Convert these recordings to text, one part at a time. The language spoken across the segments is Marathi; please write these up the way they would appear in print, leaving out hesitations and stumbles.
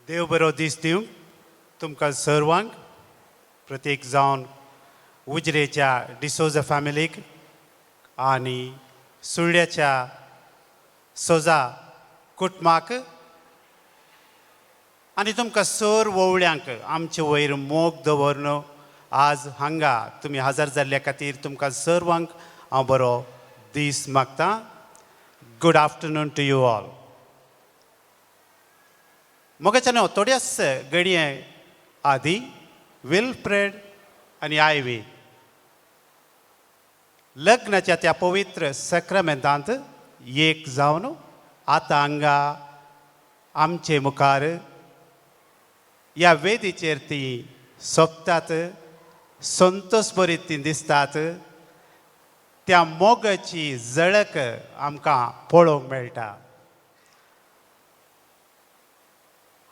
देव बरो दीस दिवंक तुमकां सर्वांक प्रत्येक जावन उजरेच्या डिसोजा फॅमिलीक आनी सुर्ड्याच्या सोजा कुटुंबाक आनी तुमकां सर वोवळ्यांक आमचे वयर मोग दवरन आज हांगा तुमी हजर जाल्ल्या खातीर तुमकां सर्वांक हांव बरो दीस मागतां. Good afternoon to you all. मोगाच्यान थोड्याच घडये आदी विल्फ्रेड आनी आयवी लग्नाच्या त्या पवित्र सक्रामेंतांत एक जावन आतां हांगा आमचे मुखार ह्या वेदीचेर ती सोंपतात, संतोश भरीत ती दिसतात. त्या मोगाची झळक आमकां पळोवंक मेळटा.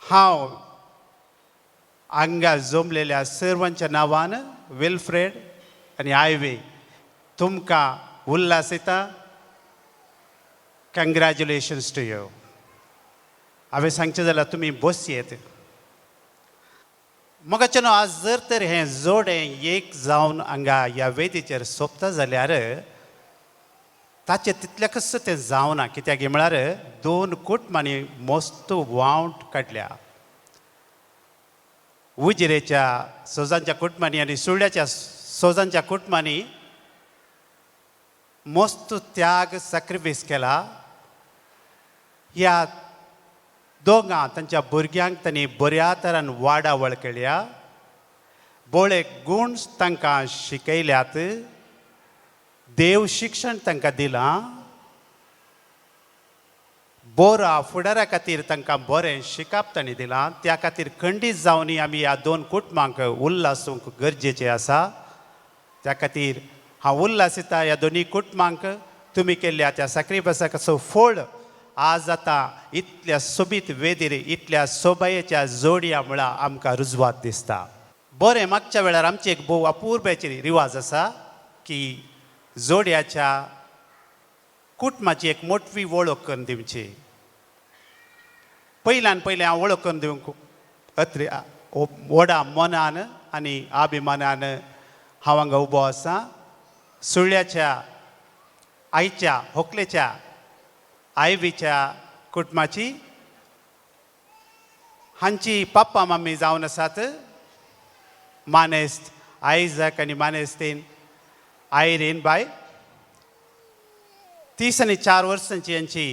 हांव हांगा जमलेल्या सर्वांच्या नांवान विल्फ्रेड आनी आयवी तुमकां उल्हास दिता. कंग्रॅच्युलेशन्स टू यू. हांवें सांगचें जाल्यार तुमी बसयेत. मोगाच्यान आज जर तर हें जोडें एक जावन हांगा ह्या वेदीचेर सोंपता जाल्यार ताचें तितलेंच तें जावना. कित्याक म्हळ्यार दोन कुटुंबांनी मस्त वावंट काडल्या. उजिरेच्या सोजांच्या कुटुंबांनी आनी सुर्ड्याच्या सोजांच्या कुटुंबांनी मस्त त्याग सॅक्रिफायस केला. ह्या दोगां तांच्या भुरग्यांक तांणी बऱ्या तरान वाडावळ केल्या. बोळे गूण तांकां शिकयल्यात. देव शिक्षण तांकां दिलां. बरो फुडारा खातीर तांकां बरें शिकप तांणी दिलां. त्या खातीर खंडीत जावनी आमी ह्या दोन कुटुंबांक उल्हासूंक गरजेचें आसा. त्या खातीर हांव उल्हास दिता ह्या दोनी कुटुंबांक तुमी केल्ल्या त्या सॅक्रिफायसाचो फळ आज आतां इतल्या सोबीत वेदीर इतल्या सोबायेच्या जोडया म्हळ्यार आमकां रुजवात दिसता. बरें, मागच्या वेळार आमची एक भोव अपुर्बाची रिवाज आसा की जोड्याच्या कुटुंबाची एक मोठवी वळख करून दिवची. पयल्यान पयलें हांव वळख करून दिवंक व्हडा मनान आनी अभिमानान हांव हांगा उबो आसा. सुर्ल्याच्या आईच्या व्हंकलेच्या आयवीच्या कुटुंबाची हांची पप्पा मम्मी जावन आसात मानेस्त आयझॅक आनी मानेस्तीन आयरीन बाय. 30 आनी 4 वर्सांची हांची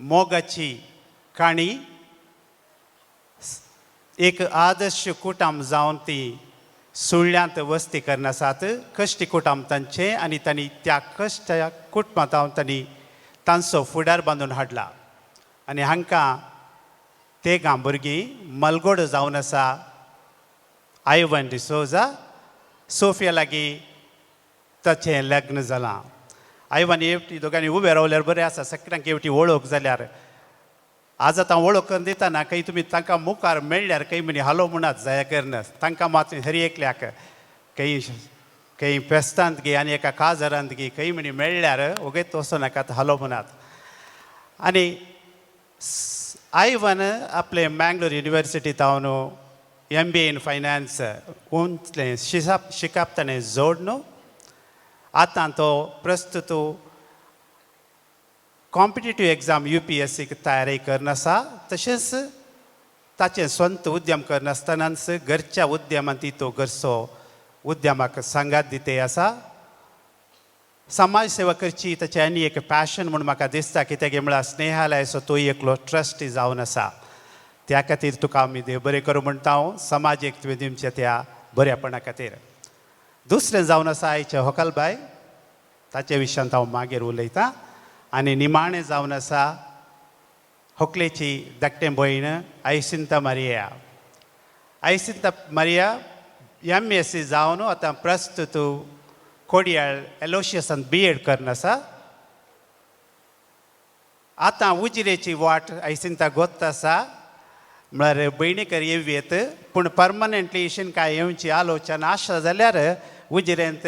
मोगाची काणी. एक आदर्श कुटुंब जावन ती सुर्ल्यांत वस्ती करन आसात. कश्टी कुटुंब तांचें आनी तांणी त्या कश्ट कुटुंबांत तांणी तांचो फुडार बांदून हाडला. आनी हांकां तेगां भुरगीं मलगोड जावन आसा. आयवन डिसोजा सोफिया लागीं ताचें लग्न जालां. आयवन हेवटी दोगांनी उबे रावल्यार बरें आसा. सगळ्यांक हेवटी वळख जाल्यार आज आतां वळख करून दितना खंय तुमी तांकां मुखार मेळ्ळ्यार खंय म्हणी हालो म्हणात जाय करनात. तांकां मात हर एकल्याक खंय फेस्तांत गे आनी एका काजारांत गे खंय म्हणी मेळ्ळ्यार ओगेच वचो नाकात, हालो म्हणात. आनी आयवन आपले मँगलोर युनिवर्सिटींत हांव MBA इन फायनान्स उंचलें शिकप ताणें जोडन आतां तो प्रस्तुत कॉम्पिटेटिव्ह एग्जाम UPSC तयारी करन आसा. तशेंच ताचें स्वंत उद्यम करनासतनाच घरच्या उद्यमांत तो घरचो उद्यमाक सांगात दिते आसा. समाज सेवा करची ताचें आनी एक पॅशन म्हूण म्हाका दिसता. कित्याक म्हळ्यार स्नेहालयाचो तो एकलो ट्रस्टी जावन आसा. त्या खातीर तुका आमी देव बरें करूं म्हणटा हांव समाजीक तुवें दिवच्या त्या बऱ्यापणा खातीर. दुसरें जावन आसा आयचे व्हंकलबाय. ताचे विशयांत हांव मागीर उलयतां. आनी निमाणें जावन आसा व्हंकलेची धाकटें भयण आयसिंता मारिया. आयसिंता मारिया MSc जावन आतां प्रस्तुत कोडयाळ एलोशियसांत BEd करन आसा. आतां उजिरेची वाट आयसिंता गोत्त आसा. म्हळ्यार भयणीकर येवयेत पूण परमनंटली इशेन कांय येवची आलोचना आसा जाल्यार उजिरेंत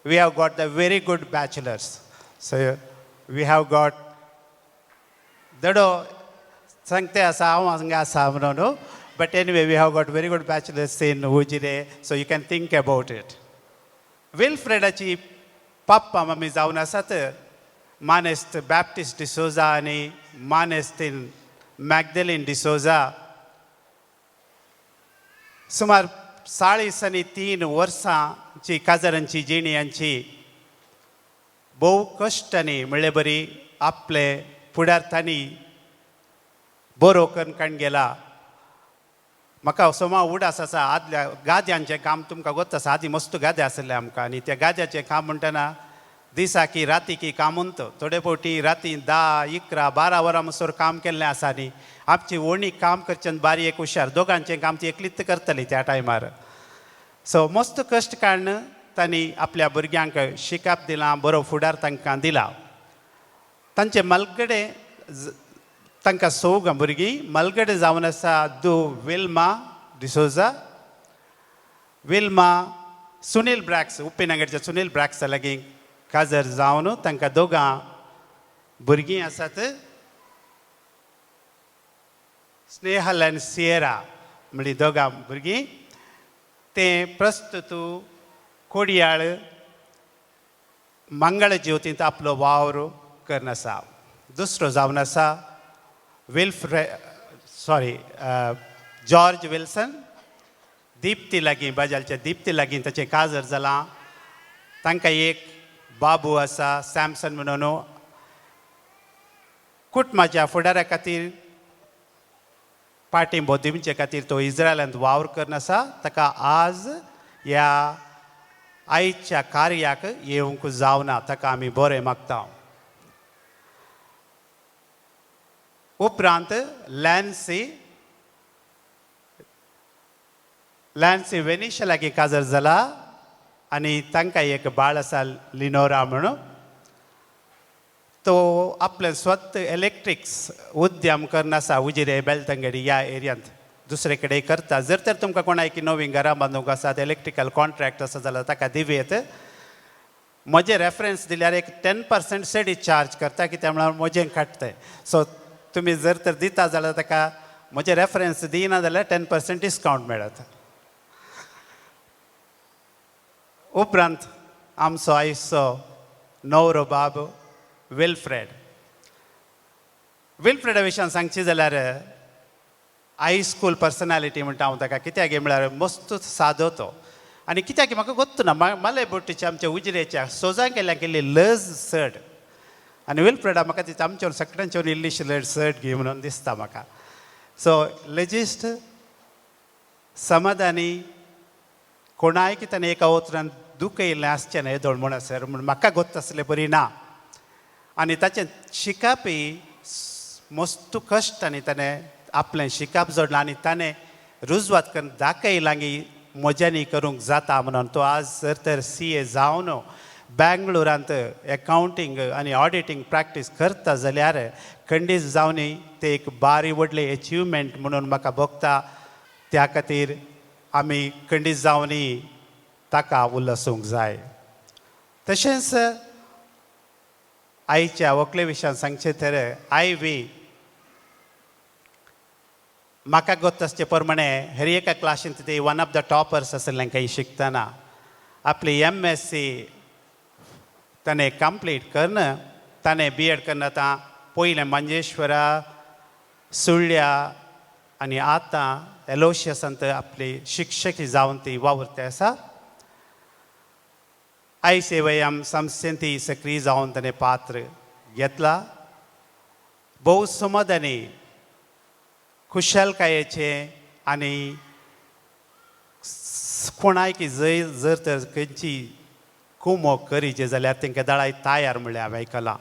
we have got the very good bachelors. So we have got दडो सांगते असा हांव हांगा आसा म्हणून but anyway we have got very good bachelors in Ujire so you can think about it विल्फ्रेडाची पप्पा मम्मी जावन आसात मानेस्त बॅप्टिस्ट डिसोजा आनी मानेस्तीन मॅगदलीन डिसोजा सुमार 43 वर्सांची काजारांची जिणी यांची भोव कश्टांनी म्हणले बरी आपले फुडारतांनी बरो करून काण गेला म्हाका सोमा उडास आसा आदल्या गाद्यांचें काम तुमकां गोत आसा आदी मस्त गादे आसले आमकां आनी त्या गाद्याचें काम म्हणटना दिसा की राती की काम उंत थोडे फावटी राती 10, 11, 12 वरां मसोर काम केल्लें आसा न्ही आमची वोणी काम करच्यान बारी एक हुशार दोगांचें काम ती एकलीच करतली त्या टायमार सो मस्त कश्ट काडून तांणी आपल्या भुरग्यांक शिकप दिलां बरो फुडार तांकां दिला तांचे मलगडे तांकां सौग भुरगीं मलगडे जावन आसा विल्मा डिसोजा विल्मा सुनील ब्रॅक्स उप्पिनगरच्या सुनील ब्रॅक्सा लागीं काजर जावन तांकां दोगां भुरगीं आसात स्नेहल आनी सियेरा म्हणली दोगां भुरगीं ते प्रस्तुत कोडयाळ मंगळ ज्योतींत आपलो वावर करन आसा दुसरो जावन आसा जॉर्ज विल्सन दिप्ती लागीं बाजालच्या दिप्ती लागीं ताचें काजर जालां तांकां एक बाबू आसा सॅमसन म्हणून कुटुंबाच्या फुडारा खातीर पाठिंबो दिवचे खातीर तो इस्रायलांत वावर करन आसा ताका आज ह्या आयच्या कार्याक येवंक जावना ताका आमी बरें मागता उपरांत लॅन्सी वेनिशा लागीं काजर जाला आनी तांकां एक बाळ आसा लिनोरा म्हणून तो आपलें स्वत इलेक्ट्रिक्स उद्यम करन आसा उजिरे बेलतंगडी ह्या एरियांत दुसरे कडेन करता जर तर तुमकां कोणाक नवीं घरां बांदूंक आसात इलेक्ट्रिकल कॉन्ट्रॅक्ट आसा जाल्यार ताका दिवेत म्हजे रेफरन्स दिल्यार एक 10% सेडीच चार्ज करता कित्याक म्हळ्यार म्हजें काडटय सो तुमी जर तर दिता जाल्यार ताका म्हजे रेफरन्स दिना जाल्यार 10% डिस्कावंट मेळत उपरांत आमचो आयचो न्हवरो बाब विल्फ्रेडा विशयान सांगची जाल्यार हाय स्कूल पर्सनॅलिटी म्हणटा हांव ताका कित्याक म्हळ्यार मस्त सादो तो आनी कित्याक म्हाका गोत्तू ना माले बोटीच्या आमच्या उजिरेच्या सोजा केल्ल्या केल्ली लज सर्ट आनी विल्फ्रेडा म्हाका ती आमच्या सगळ्यांच्यावर इल्लीशी लज सर्ट घे म्हणून दिसता म्हाका सो लेजिस्ट समाधानी कोणाय की ताणें एका उतरान दुख येयल्लें आसचें न्हय येदोळ म्हणसर म्हूण म्हाका गोत्त आसलें बरी ना आनी ताचें शिकपय मस्त कश्टांनी ताणें आपलें शिकप जोडलां आनी ताणें रुजवात करून दाखयलां की म्हज्यानी करूंक जाता म्हणून तो आज जर तर CA जावन बँगलोरांत एकावंटींग आनी ऑडिटींग प्रॅक्टीस करता जाल्यार खंडीत जावनी ते एक बारी व्हडली अचिवमेंट म्हणून म्हाका भोगता त्या खातीर आमी खंडीत जावनी ताका उल्लसूंक जाय तशेंच आईच्या व्हंकले विशयान सांगचें तर म्हाका गोत्त आसचे प्रमाणे हेर एका क्लासींत ते वन ऑफ द टॉपर्स आसलें काही शिकतना आपली MSc ताणें कंप्लीट करन ताणें B.Ed करन आतां पयलें मंजेश्वरा सुಳ್ಳ್या आनी आतां एलोशियसांत आपली शिक्षकी जावन ती वावुरते आसा आई सेवयम संस्थेंत सक्रीय जावन ताणें पात्र घेतला भोव समाधानी खुशालकायेचे आनी कोणाय की जर तर खंयची कुमो करीचे जाल्यार तांकां दळाय तयार म्हणलें हांवें आयकलां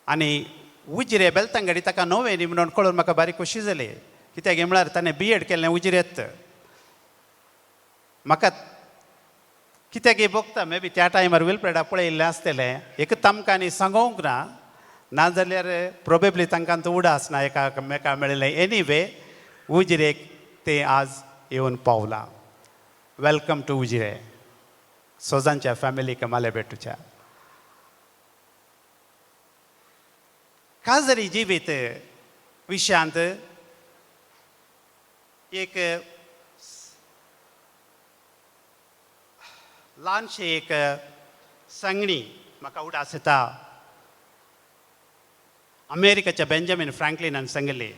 आनी उजिरे बेलतंगडी ताका नोवेनी म्हणून कळून म्हाका बारी खोशी जाली कित्याक म्हळ्यार ताणें B.Ed केल्लें उजिरेत म्हाका कित्याक भोगता मे बी त्या टायमार विल्फ्रेडा पळयल्लें आसतलें एक तामकां सांगोवंक ना नाजाल्यार प्रोबेबली तांकां तो उडास ना एकामेकां मेळिल्लें एनीवे उजिरेक ते आज येवन पावलां वेलकम टू उजिरे सोजांच्या फॅमिलीक माले भेटूच्या काजरी जिवीत विशयांत एक ल्हानशें एक सांगणी म्हाका उडासता. अमेरिकेच्या बेंजामिन फ्रँकलिनान सांगलें,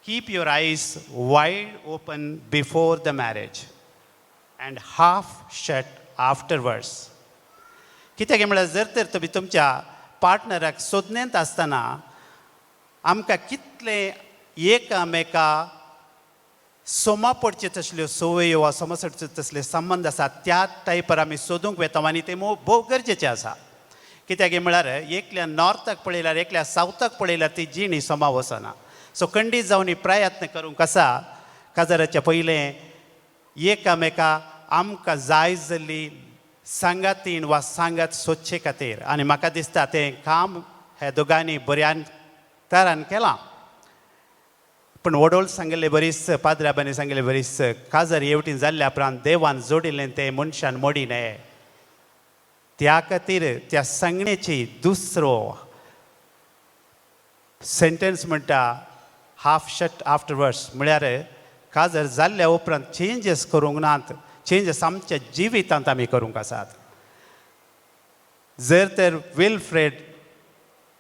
कीप युअर आयज wide open before the marriage and half shut afterwards. कित्याक म्हळ्यार जर तर तुमी तुमच्या पार्टनराक सोदनेंत आसतना आमकां कितले एकामेका सोमा पडचे तसल्यो संवयो वा समसडचे तसले संबंद आसात त्या टायपार आमी सोदूंक वेता आनी ते भोव गरजेचें आसा. कित्याक म्हळ्यार एकल्या नॉर्थाक पळयल्यार एकल्या सावथाक पळयल्यार ती जीण ही सोमा वचना. सो खंडीत जावन ही प्रयत्न करूंक आसा काजाराच्या पयलें एकामेका आमकां जाय जाल्ली सांगातीण वा सांगात सोदचे खातीर. आनी म्हाका दिसता तें काम हे दोगांनी बऱ्यान तरान केलां. पण वडोळ सांगलें बरीच पाद्राबांनी सांगलें बरीच काजार हेवटेन जाल्ल्या उपरांत देवान जोडिल्लें तें मनशान मोडी न्हय. त्या खातीर त्या सांगणेची दुसरो सेंटेन्स म्हणटा हाफ शट आफ्टरवर्ड्स. म्हळ्यार काजार जाल्ल्या उपरांत चेंजीस करूंक नात. चेंजीस आमच्या जिवितांत आमी करूंक आसात. जर तर विलफ्रेड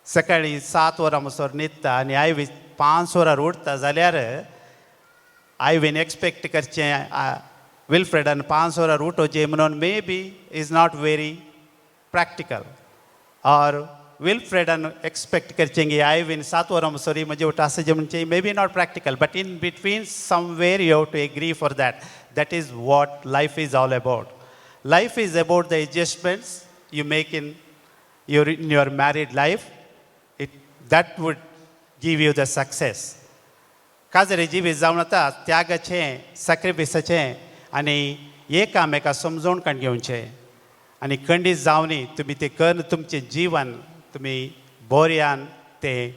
सकाळीं 7 वरां म्हणसर न्हिदता आनी आयवी 5 वरां उठता जाल्यार आयवीन एक्सपेक्ट करचें विलफ्रेडान 5 वरां उठोवचें म्हणून may be is not very practical. Or विलफ्रेडान एक्सपेक्ट करचें की आयवीन 7 वरां म्हणसर म्हजें उठ आसचें म्हणचें maybe not practical. But in between somewhere you have to agree for that. That is what life is all about. Life is about the adjustments you make in your married life. That would give you the success. काजरे जिवीत जावन आतां त्यागाचें सॅक्रिफिसाचें आनी एकामेका समजोवन काण घेवचें आनी खंडीत जावनी तुमी तें करून तुमचें जिवन तुमी बऱ्यान तें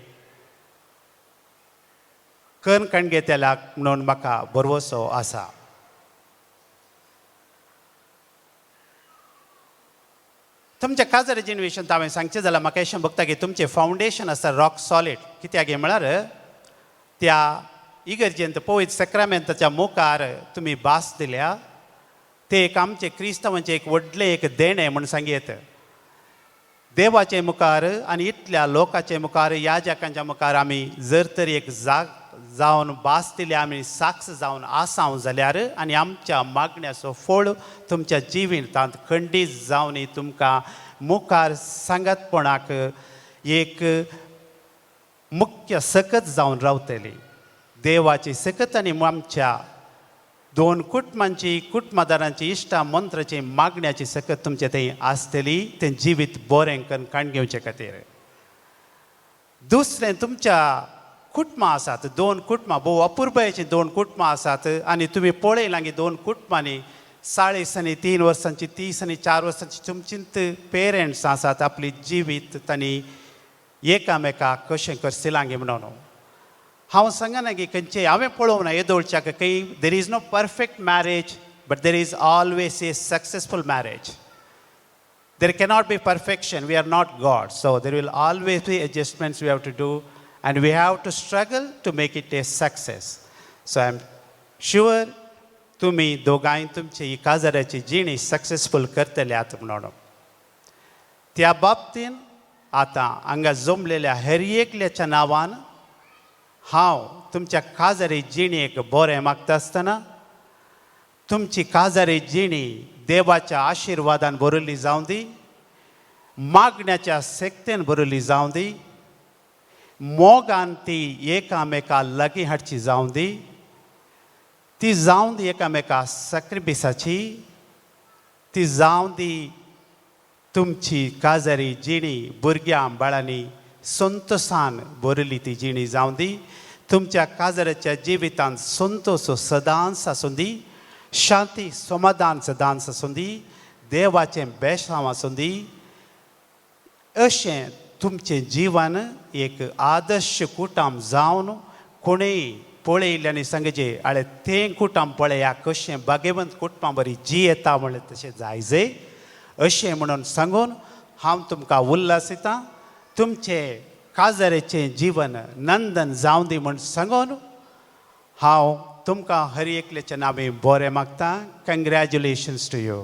करून काण घेतल्या म्हणून म्हाका भरवोसो आसा. तुमच्या काजार जिणविशीं हांवें सांगचें जाल्यार म्हाका अशें भोगता की तुमचें फावंडेशन आसा रॉक सॉलीड. कित्याक म्हळ्यार त्या इगर्जेंत पवित्र सॅक्रामेंताच्या मुखार तुमी भास दिल्या तें एक आमचें क्रिस्तांवांचें एक व्हडलें एक देणें म्हूण सांगयत. देवाचे मुखार आनी इतल्या लोकांचे मुखार याजकांच्या मुखार आमी जर तर एक जावन भास दिली आमी साक्ष जावन आसांव जाल्यार आनी आमच्या मागण्याचो फळ तुमच्या जिवितांत खंडीत जावन तुमकां मुखार सांगतपणाक एक मुख्य सकत जावन रावतली. देवाची सकत आनी आमच्या दोन कुटुंबांची कुटुंबदारांची इश्टा मंत्राची मागण्याची सकत तुमचे थंय आसतली तें जिवीत बरें करून काण घेवचे खातीर. दुसरें तुमच्या कुटुंबां आसात. 2 कुटुंबां भोव अपुरबायेचीं 2 कुटुंबां आसात आनी तुमी पळयलां की 2 कुटुंबांनी 40 आनी 3 वर्सांची 30 आनी 4 वर्सांची तुमचींत पेरंट्स आसात. आपली जिवीत तांणी एकामेकाक कशें करतलां गे म्हणून हांव सांगना की खंयचे हांवें पळोवंक ना येदोळच्याक खंय there is no perfect marriage but there is always a successful marriage. There cannot be perfection. We are not God. So there will always be adjustments we have to do and we have to struggle to make it a success. So I am sure तुमी दोगांय तुमची ही काजाराची जिणी सक्सेसफूल करतल्यात म्हणून. त्या बाबतीन आतां हांगा जमलेल्या हेर एकल्याच्या नांवान हांव तुमच्या काजारी जिणेक बरें मागता आसतना तुमची काजारी जिणी देवाच्या आशिर्वादान भरिल्ली जावं दी. मागण्याच्या सेक्तेन भरिल्ली जावं दी. मोगान ती एकामेका लागीं हाडची जावं दी. ती जावं दी एकामेका सॅक्रिफिसाची. ती जावं दी तुमची काजारी जिणी भुरग्यां बाळांनी संतोशान भरिल्ली ती जिणी जावं दी. तुमच्या काजाराच्या जिवितांत संतोश सदांच आसूं दी. शांती समाधान सदांच आसूं दी. देवाचें बेसांव आसूं दी. अशें तुमचें जिवन एक आदर्श कुटुंब जावन कोणेय पळयलें आनी सांगचे आळे तें कुटुंब पळया कशें भाग्यवंत कुटुंबा बरी जी येता म्हणलें तशें जायजे अशें म्हणून सांगून हांव तुमकां उल्हासितां. तुमचे काजरेचें जीवन नंदन जावं दी म्हूण सांगून हांव तुमकां हर एकल्याच्या नांवे बरें मागतां. कंग्रॅच्युलेशन्स टू यू.